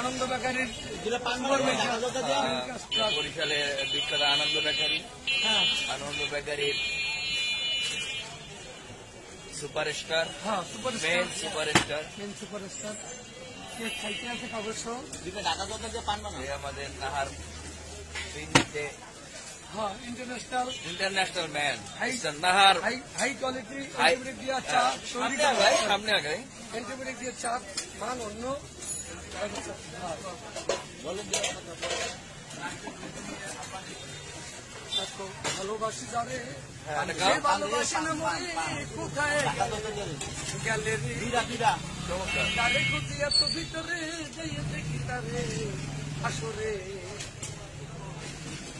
আনন্দ বেকারির বরিশালে বিখ্যাত আনন্দ বেকারি, আনন্দ বেকারির সুপারস্টার, মেন সুপারস্টার, খাইতে আছে খবর সহ আমাদের Nahar international man Nahar high quality দিয়ে চা সামনে আগে অ্যান্টিবায়োটিক দিয়ে চা মান অন্য ভালোবাসি যারে ভালোবাসি না মরে কোথায় গেলে তারে খুঁজি এত ভিতরে যাইয়ে দেখি তারে আসরে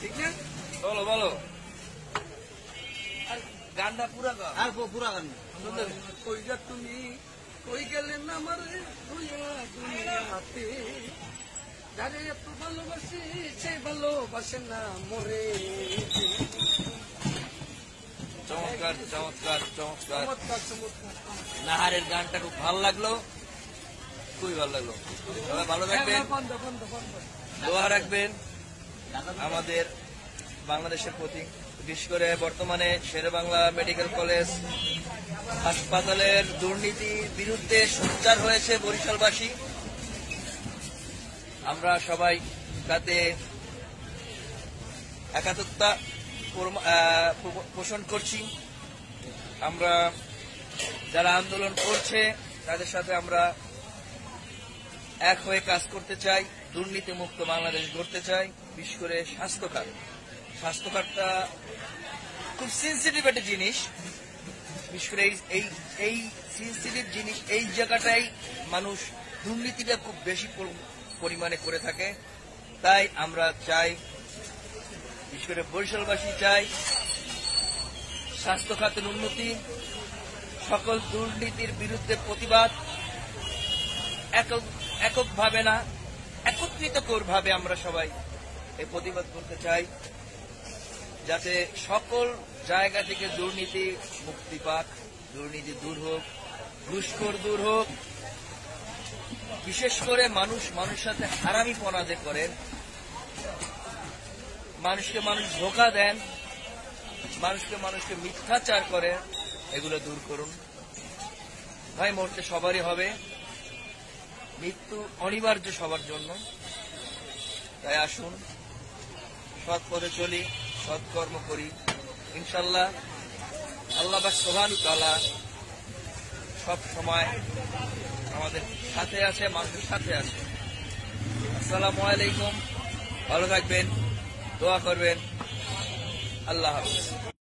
ঠিক না বলো বলো আর গানটা পুরা গান আর পুরা গান কই যা তুমি কই গেলেন আমার দুনিয়াতে যারে এত ভালোবাসি সে ভালোবাসে না মরে চমৎকার চমৎকার চমৎকার চমৎকার চমৎকার নাহারের গানটা খুব ভালো লাগলো, খুবই ভালো লাগলো। সবাই ভালো থাকবেন, বন্ধ বন্ধ বন্ধ দোয়া রাখবেন আমাদের বাংলাদেশের প্রতি, বিশেষ করে বর্তমানে শেরেবাংলা মেডিকেল কলেজ হাসপাতালের দুর্নীতির বিরুদ্ধে সোচ্চার হয়েছে বরিশালবাসী। আমরা সবাই তাতে একাত্মতা পোষণ করছি। আমরা যারা আন্দোলন করছে তাদের সাথে আমরা এক হয়ে কাজ করতে চাই, দুর্নীতি মুক্ত বাংলাদেশ গড়তে চাই। বিশেষ করে স্বাস্থ্যখাতটা খুব সেন্সিটিভ একটা জিনিস, বিশেষ করে এই সেন্সিটিভ জিনিস এই জায়গাটাই মানুষ দুর্নীতিটা খুব বেশি পরিমাণে করে থাকে। তাই আমরা চাই, বিশেষ করে বরিশালবাসী চাই স্বাস্থ্য খাতের উন্নতি, সকল দুর্নীতির বিরুদ্ধে প্রতিবাদ, এককভাবে না একত্রিতভাবে আমরা সবাই এই প্রতিবাদ করতে চাই, যাতে সকল জায়গা থেকে দুর্নীতি মুক্তি পাক, দুর্নীতি দূর হোক, ঘুষখোর দূর হোক। বিশেষ করে মানুষের সাথে হারামিপনা যে করেন, মানুষকে ধোঁকা দেন, মানুষকে মিথ্যাচার করেন, এগুলো দূর করুন। ভাই মরতে সবারই হবে, মৃত্যু অনিবার্য সবার জন্য। তাই আসুন সৎ পথে চলি, সৎকর্ম করি, ইনশাল্লাহ আল্লাহ পাক সুবহানাহু ওয়া তাআলা সব সময় আমাদের সাথে আছে, মানুষের সাথে আছে। আসসালামু আলাইকুম, ভালো থাকবেন, দোয়া করবেন, আল্লাহ হাফেজ।